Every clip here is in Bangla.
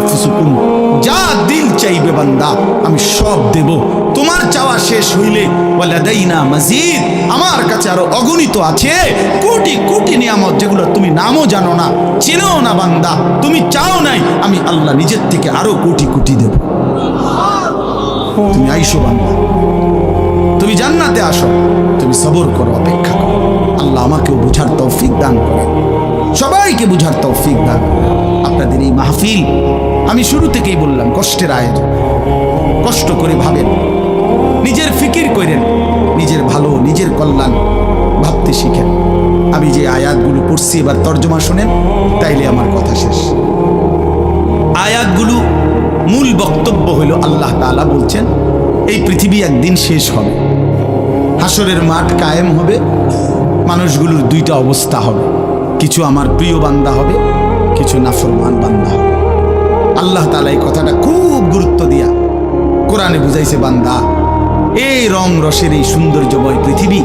আনফুসুকুম, যা দিল চাইবে বান্দা আমি সব দেব। তোমার চাওয়া শেষ হইলে ওয়ালাদাইনা মাজিদ, আমার কাছে আরো অগণিত আছে কোটি কোটি নিয়ামত, যেগুলো তুমি নামও জানো না, চেনো না বান্দা। তুমি চাও নাই, আমি আল্লাহ নিজের থেকে আরো কোটি কোটি দেব। তুমি আইসো বান্দা, তুমি জান্নাতে আসো, তুমি সবর করো, অপেক্ষা করো। আল্লাহ আমাকেও বুঝার তৌফিক দান করে, সবাইকে বুঝার তৌফিক দান। আপনাদের এই মাহফিল আমি শুরু থেকেই বললাম কষ্টের আয়োজন। কষ্ট করে ভাবেন, নিজের ফিকির করেন, নিজের ভালো নিজের কল্যাণ ভাবতে শিখেন। আমি যে আয়াতগুলো পড়ছি এবার তর্জমা শোনেন, তাইলে আমার কথা শেষ। আয়াতগুলো মূল বক্তব্য হলো আল্লাহ তাআলা বলছেন এই পৃথিবী একদিন শেষ হবে, হাসরের মাঠ কায়েম হবে, মানুষগুলোর দুইটা অবস্থা হবে, কিছু আমার প্রিয় বান্দা হবে, কিছু নাফরমান বান্দা হবে। আল্লাহ তাআলা এই কথাটা খুব গুরুত্ব দিয়া কোরআনে বুঝাইছে, বান্দা এই রং রসের এই সৌন্দর্যময় পৃথিবী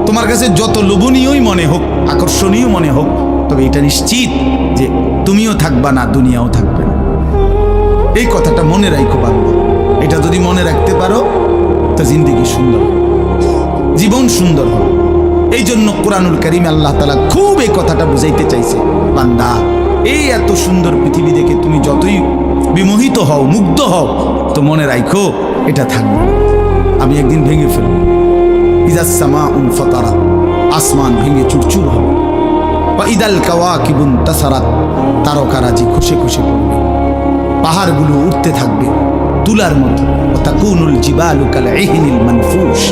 তোমার কাছে যত লোভনীয়ই মনে হোক, আকর্ষণীয় মনে হোক, তবে এটা নিশ্চিত যে তুমিও থাকবা না, দুনিয়াও থাকবে না। এই কথাটা মনে রাখো বান্দা, এটা যদি মনে রাখতে পারো তো জিন্দেগি সুন্দর, জীবন সুন্দর হবে। এই জন্য কোরআনুল কারীমে আল্লাহ তাআলা খুব এই কথাটা বুঝাইতে চাইছে, বান্দা এই এত সুন্দর পৃথিবী দেখে তুমি যতই বিমোহিত হও, মুগ্ধ হও, তো মনে রাখো এটা থাকবে, আমি একদিন ভেঙে ফেলব। ইযাস সামাউন ফাতারাত, আসমান ভেঙে চুরচুর হবে। ওয়া ইদাল কাওয়াকিবুন তাসারাত, তারকারাজি খসে খসে পড়বে। পাহাড়গুলো উঠতে থাকবে তুলার মতো। ওয়া তাকুনুল জিবালু কাল ইহনিল মানফুশ,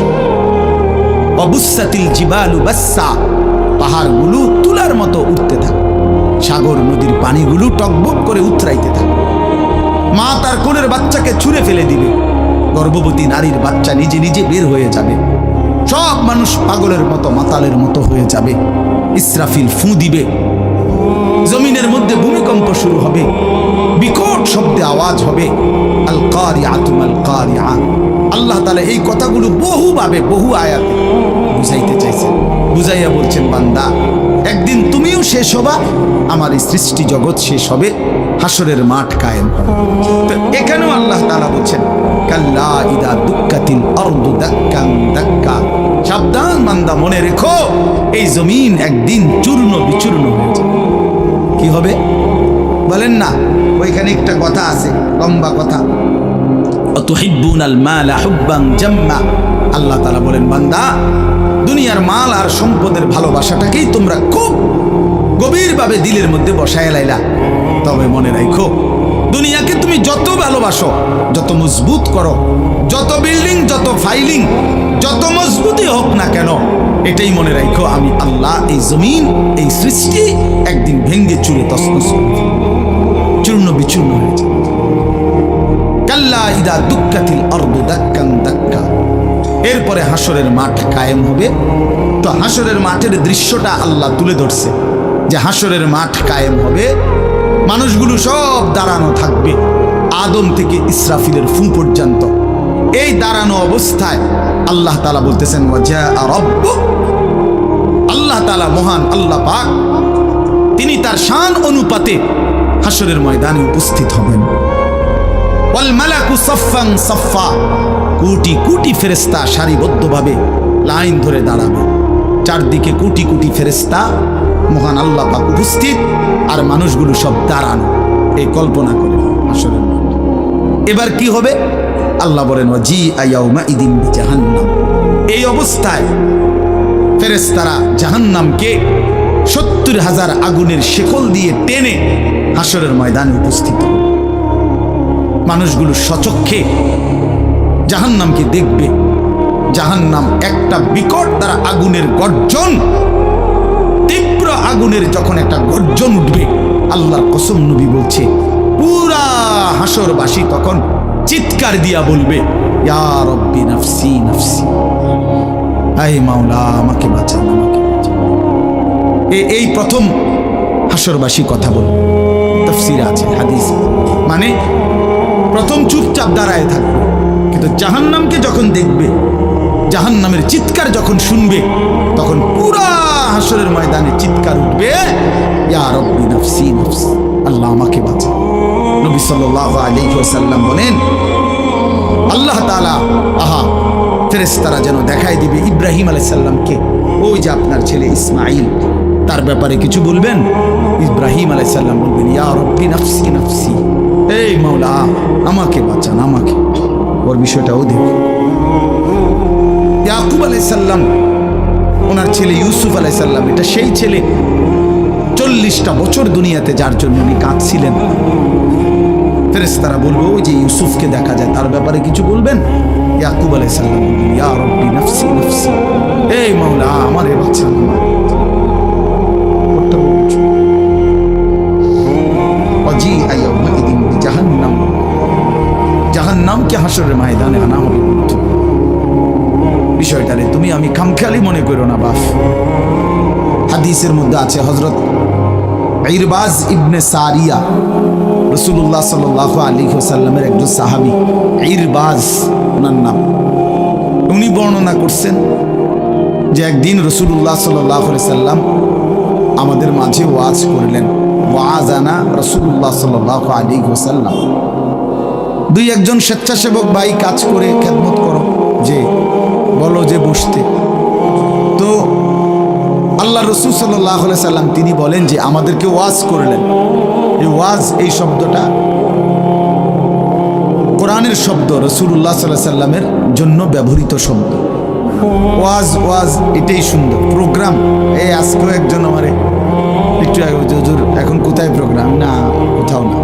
ওয়া বুসাতিল জিবালু বাসসা, পাহাড়গুলো তুলার মতো উঠতে থাকবে। সাগর নদীর পানিগুলো টকবক করে উতরাইতে থাকবে। মা তার কোলের বাচ্চাকে ছুঁড়ে ফেলে দিবে, গর্ভবতী নারীর বাচ্চা নিজে নিজে বের হয়ে যাবে। সব মানুষ পাগলের মতো মাতালের মতো হয়ে যাবে। ইসরাফিল ফু দিবে, জমিনের মধ্যে ভূমিকম্প শুরু হবে, বিকট শব্দে আওয়াজ হবে। আল কারিআতু মাল কারিআ। আল্লাহ তাআলা এই কথাগুলো বহুভাবে বহু আয়াতে বুঝাইতে চাইছেন, বুঝাইয়া বলছেন, বান্দা একদিন তুমিও শেষ হবা, আমার এই সৃষ্টি জগৎ শেষ হবে, হাসরের মাঠ কায়েম হবে। তো এখানেও আল্লাহ তাআলা বলছেন, কাল্লা ইদা দুক্কাতিল আরদু দাক্কান দাক্কা, সাবধান বান্দা, মনে রেখো এই জমিন একদিন চূর্ণ বিচূর্ণ হয়ে যাবে। কি হবে বলেন না? ওইখানে একটা কথা আছে, লম্বা কথা, অতুহিব্বুনাল মালা হুব্বান জাম্মা। আল্লাহ তাআলা বলেন, বান্দা দুনিয়ার মাল আর সম্পদের ভালোবাসাটাকেই তোমরা খুব গভীরভাবে দিলের মধ্যে বসায় লাইলা। তবে মনে রাখো, দুনিয়াকে তুমি যত ভালোবাসো, যত মজবুত করো, যত বিল্ডিং, যত ফাইলিং, যত মজবুতই হোক না কেন, এটাই মনে রাখো আমি আল্লাহ এই জমিন, এই সৃষ্টি একদিন ভেঙ্গে চুরে তছনছ করে দেব, চূর্ণ বিচূর্ণ হয়ে যাবে। কাল্লা ইদা দুক্কাতিল আরদু দাক্কান দাক্কা। এরপরে হাসরের মাঠ কায়েম হবে। তো হাসরের মাঠের দৃশ্যটা আল্লাহ তুলে ধরছে যে হাসরের মাঠ কায়েম হবে, মানুষগুলো সব দাঁড়ানো থাকবে, আদম থেকে ইসরাফিলের ফু পর্যন্ত। এই দাঁড়ানো অবস্থায় আল্লাহ তাআলা বলতেছেন, ওয়াজা রাব্বুক, আল্লাহ তাআলা মহান আল্লাহ পাক, তিনি তার শান অনুপাতে হাসরের ময়দানে উপস্থিত হবেন। ওয়াল মালাকু সাফফান সাফফা, কোটি কোটি ফেরেশতা সারিবদ্ধভাবে লাইন ধরে দাঁড়াবে। চারদিকে কোটি কোটি ফেরেশতা, মহান আল্লাহ পাক উপস্থিত, আর মানুষগুলো সব দাঁড়ানো। এই কল্পনা করে হাসরের মাঠ। এবার কি হবে? আল্লাহ বলেন, ওয়াজিআ ইয়াউমাইদিন বিজাহান্নাম। এই অবস্থায় ফেরেশতারা জাহান্নামকে ৭০,০০০ আগুনের শেকল দিয়ে টেনে হাসরের ময়দানে উপস্থিত হবে। মানুষগুলো সচক্ষে জাহান্নামকে দেখবে। জাহান্নাম একটা বিকট তারা আগুনের গর্জন, তীব্র আগুনের যখন একটা গর্জন উঠবে, আল্লাহর কসম নবী বলছে, পুরা হাসরবাসী তখন চিৎকার দিয়া বলবে, ইয়া রব্বি নাফসি নাফসি, আয় মাওলা আমাকে বাঁচান, আমাকে বাঁচান। এই প্রথম হাসরবাসী কথা বলবে। তাফসীরে আছে, হাদিস, মানে প্রথম চুপচাপ দাঁড়ায় থাকবে, কিন্তু জাহান্নামকে যখন দেখবে, জাহান্নামের চিৎকার যখন শুনবে, তখন পুরা হাসরের ময়দানে চিৎকার উঠবে, ইয়া রব্বি নাফসি নাফসি, আল্লাহ আমাকে বাঁচান। নবী সাল্লাল্লাহু আলাইহি ওয়াসাল্লাম বলেন, আল্লাহ তাআলা ফেরেশতারা যেন দেখাই দিবে ইব্রাহিম আলাইহিস সালামকে, ওই যে আপনার ছেলে ইসমাঈল, তার ব্যাপারে কিছু বলবেন। ইব্রাহিম আলাইহিস সালাম বলবেন, ইয়া রব্বি নাফসি নাফসি, এই মাওলা আমাকে বাঁচান, আমাকে। ওর বিষয়টাও দেখো। ইয়াকুব আলাইহিস সালাম, ওনার ছেলে ইউসুফ আলাইহিস সালাম, এটা সেই ছেলে 40টা বছর দুনিয়াতে যার জন্য উনি কাঁদছিলেন। ফেরেশতারা বলবো, ওই যে ইউসুফকে দেখা যায়, তার ব্যাপারে কিছু বলবেন। ইয়াকুব আলাইহিস সালাম বলবেন, ইয়া রব্বি নাফসি নাফসি, এই মাওলা আমারে বাঁচান। জাহান্নামকে হাসরের ময়দানে আনা হবে। বিষয়টারে তুমি আমি খামখেয়ালি মনে করো না বাপ। হাদিসের মধ্যে আছে, হযরত ইরবাজ ইবনে সারিয়া, রাসূলুল্লাহ সাল্লাল্লাহু আলাইহি ওয়াসাল্লামের একজন সাহাবী, ইরবাজ ওনার নাম। উনি বর্ণনা করছেন যে একদিন রাসূলুল্লাহ সাল্লাল্লাহু আলাইহি ওয়াসাল্লাম আমাদের মাঝে ওয়াজ করলেন। ওয়াজানা রাসূলুল্লাহ সাল্লাল্লাহু আলাইহি ওয়াসাল্লাম। দুই একজন স্বেচ্ছাসেবক ভাই কাজ করে খেদমত করো, যে বলো যে বসতে। তো আল্লাহ রাসূল সাল্লাল্লাহু আলাইহি সাল্লাম তিনি বলেন যে আমাদেরকে ওয়াজ করলেন। এই ওয়াজ, এই শব্দটা কোরআনের শব্দ, রাসূলুল্লাহ সাল্লাল্লাহু আলাইহি সাল্লামের জন্য ব্যবহৃত শব্দ। ওয়াজ ওয়াজ এটাই সুন্দর। প্রোগ্রাম, এই আজকেও একজন আমারে একটু আগে, হুজুর এখন কোথায় প্রোগ্রাম? না, কোথাও না।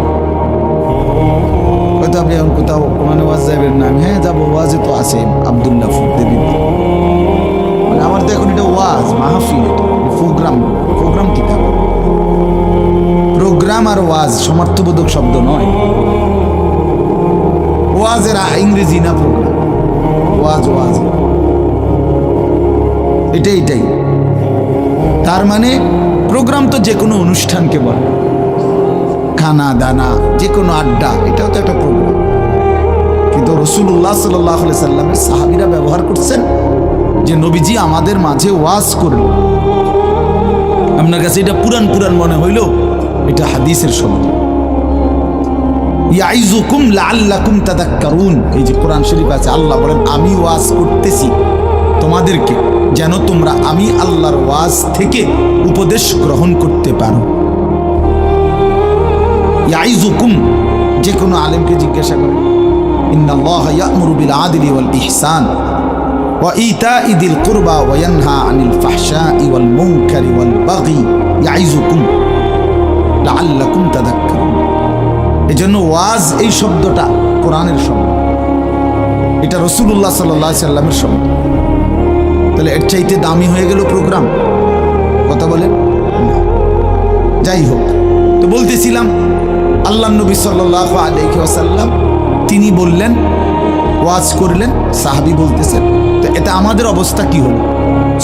হয়তো আপনি এখন কোথাও মানে ওয়াজ যাবেন না? হ্যাঁ যাবো, ওয়াজে তো আছে আব্দুল্লাহ ফুদ্দেবী। মানে আমার তো এখন এটা ওয়াজ মাহফিল, প্রোগ্রাম। প্রোগ্রাম কি থাকবে? প্রোগ্রাম আর ওয়াজ সমার্থবোধক শব্দ নয়। ওয়াজের ইংরেজি না প্রোগ্রাম, ওয়াজ ওয়াজ এটাই। তার মানে প্রোগ্রাম তো যে কোনো অনুষ্ঠানকে বলে, খানা দানা, যে কোনো আড্ডা, এটাও তো একটা প্রোগ্রাম। কিন্তু রাসূলুল্লাহ সাল্লাল্লাহু আলাইহি সাল্লামের সাহাবীরা ব্যবহার করছেন যে নবীজি আমাদের মাঝে ওয়াজ করলেন। আপনার কাছে এটা পুরান পুরান মনে হইল, এটা হাদিসের শব্দ। ইয়াইজুকুম লাআল্লাকুম তাযাক্কারুন, এই যে কোরআন শরীফ আছে, আল্লাহ বলেন আমি ওয়াজ করতেছি তোমাদেরকে যেন তোমরা আমি আল্লাহর ওয়াজ থেকে উপদেশ গ্রহণ করতে পারো। ইয়াইজুকুম, যে কোনো আলেমকে জিজ্ঞাসা করেন, ইন্নাল্লাহা ইয়া'মুরু বিল আদলি ওয়াল ইহসান ওয়া ইতাই যিল কুরবা ওয়া ইয়ানহা আনিল ফাহশাই ওয়াল মুনকারি ওয়াল বাগি ইয়াইজুকুম লাআল্লাকুম তাযাক্কারুন। এজন্য ওয়াজ, এই শব্দটা কোরআনের শব্দ, এটা রাসূলুল্লাহ সাল্লাল্লাহু আলাইহি সাল্লামের শব্দ। তাহলে এর চাইতে দামি হয়ে গেল প্রোগ্রাম? কথা বলেন না। যাই হোক, তো বলতেছিলাম আল্লাহ নবী সাল্লাল্লাহু আলাইহি ওয়াসাল্লাম তিনি বললেন, ওয়াজ করলেন, সাহাবী বলতেছেন। তো এটা আমাদের অবস্থা কি হলো?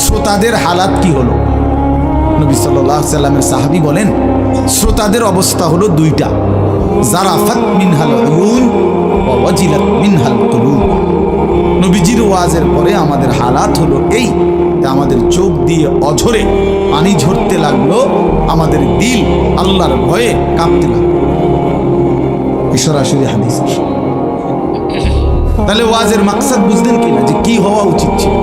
শ্রোতাদের হালাত কি হলো? নবী সাল্লাল্লাহু আলাইহি সাল্লামের সাহাবী বলেন, শ্রোতাদের অবস্থা হলো দুইটা, জারাফাত মিনহাল উয়ুন ওয়া ওয়াজিলাত মিনহাল কুলুব। নবীজির ওয়াজের পরে আমাদের হালাত হলো এই, আমাদের চোখ দিয়ে অঝরে পানি ঝরতে লাগলো, আমাদের দিল আল্লাহর ভয়ে কাঁপতে লাগলো। সরাসরি হাদিস। তাহলে ওয়াজের মাকসাদ বুঝলেন কিনা, যে কি হওয়া উচিত ছিল?